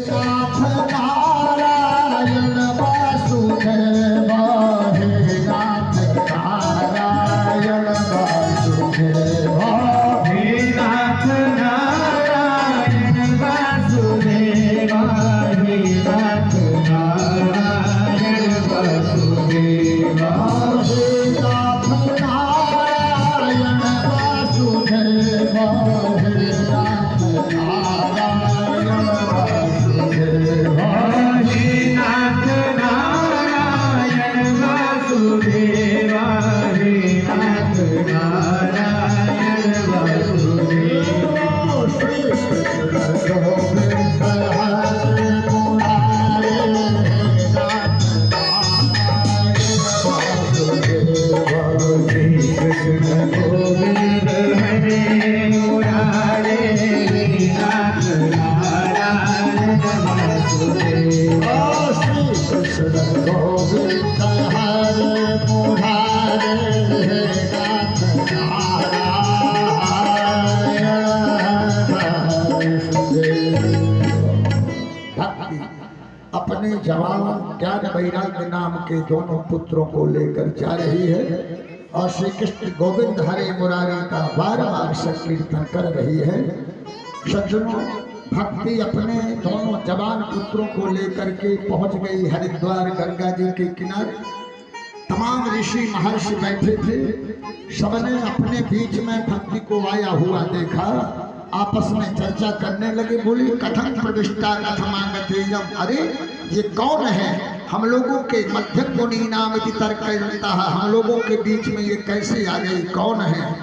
नाथ नारायण वासुदेव, हे नाथ नारायण वासुदेव, हे नाथ नारायण वासुदेव, हे नाथ नारायण वासुदेव, हे नाथ नारायण वासुदेव, हे नाथ नारायण वासुदेव, हे नाथ नारायण वासुदेव, हे नाथ नारायण वासुदेव। श्री कृष्ण गोविंद हरे मुरारे, नाथ नारायण वासुदेव, श्री कृष्ण गोविंद हरे मुरारे, नाथ नारायण वासुदेव। श्री कृष्ण गोविंद हरे मुरारे, नाथ नारायण भक्ति अपने जवान ज्ञान वैराग्य नाम के दोनों पुत्रों को लेकर जा रही है और श्री कृष्ण गोविंद हरे मुरारी का बार बार संकीर्तन कर रही है। सज्जनों, भक्ति अपने दोनों जवान पुत्रों को लेकर के पहुंच गई हरिद्वार गंगा जी के किनारे। तमाम ऋषि महर्षि बैठे थे, सबने अपने बीच में भक्ति को आया हुआ देखा, आपस में चर्चा करने लगे। बोली कथम प्रविष्टा कथमागतेयम, अरे ये कौन है? हम लोगों के मध्यम गुणी नाम की तर्क करता है, हम लोगों के बीच में ये कैसे आ गई, कौन है?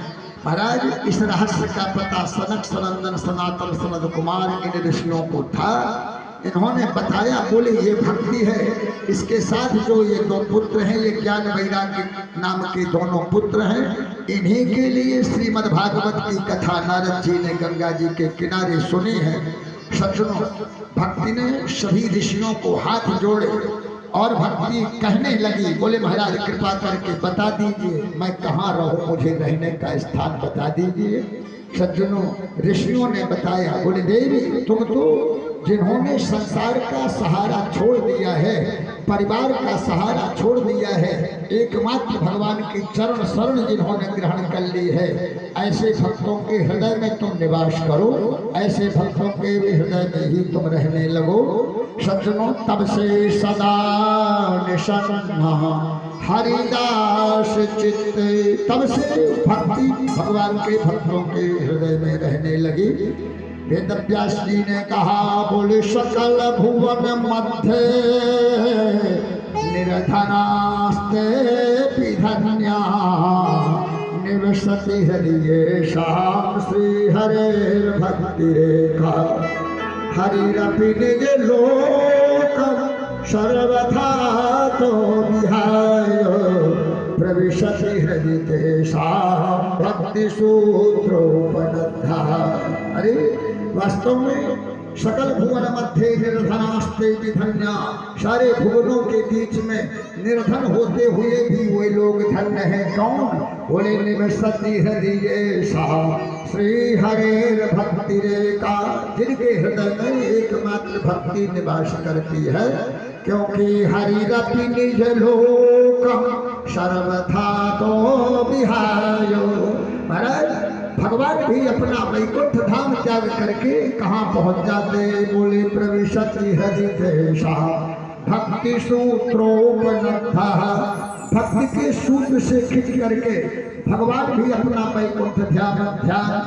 महाराज, इस रहस्य का पता सनक सनंदन सनातन सनद कुमार इन ऋषियों को था। इन्होंने बताया, बोले ये भक्ति है, इसके साथ जो ये दो पुत्र हैं, ये ज्ञान वैराग्य नाम के दोनों पुत्र हैं, इन्हीं के लिए श्रीमद् भागवत की कथा नारद जी ने गंगा जी के किनारे सुनी है। सज्जनों, भक्ति ने सभी ऋषियों को हाथ जोड़े और भक्ति कहने लगी। बोले महाराज कृपा करके बता दीजिए मैं कहाँ रहूं, मुझे रहने का स्थान बता दीजिए। सज्जनों, ऋषियों ने बताया। बोले देवी, तुम तो जिन्होंने संसार का सहारा छोड़ दिया है, परिवार का सहारा छोड़ दिया है, एकमात्र भगवान की चरण शरण जिन्होंने ग्रहण कर ली है, ऐसे भक्तों के हृदय में तुम निवास करो, ऐसे भक्तों के भी हृदय में ही तुम रहने लगो। सज्जनों, तब से सदा निषन्ना हरिदास चित्त, तब से भक्ति भगवान के भक्तों के हृदय में रहने लगी। वेद व्यास जी ने कहा, बोले सकल भुवन मध्य निर्धनास्ते विधन्या निवसति हरियेषां श्री हरेर भक्ति रेखा, हरिरपि निज लोकं सर्वथा तो विहाय प्रविशति हृदितेषां भक्ति सूत्रोपनद्धः। अरे वास्तव में सकल भुवन मध्य निर्धनास्ते विधन्या, सारे भुवनों के बीच में निर्धन होते हुए भी वे लोग धन्य हैं। कौन? बोले निवसति हृदियेषां श्री हरेर भक्ति रेखा, जिनके हृदय में एकमात्र भक्ति निवास करती है। क्योंकि हरिरपि निज लोकं सर्वथा तो विहायो। महाराज, भगवान भी अपना वैकुंठ धाम त्याग करके कहाँ पहुँच जाते? बोले प्रविशति हृदितेषां भक्ति सूत्रोपनद्धः, भक्ति के सूत्र से खींच करके भगवान भी अपना वैकुंठ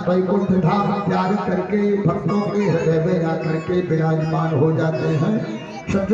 वैकुंठ धाम त्याग करके भक्तों के हृदय में आकर के विराजमान हो जाते हैं।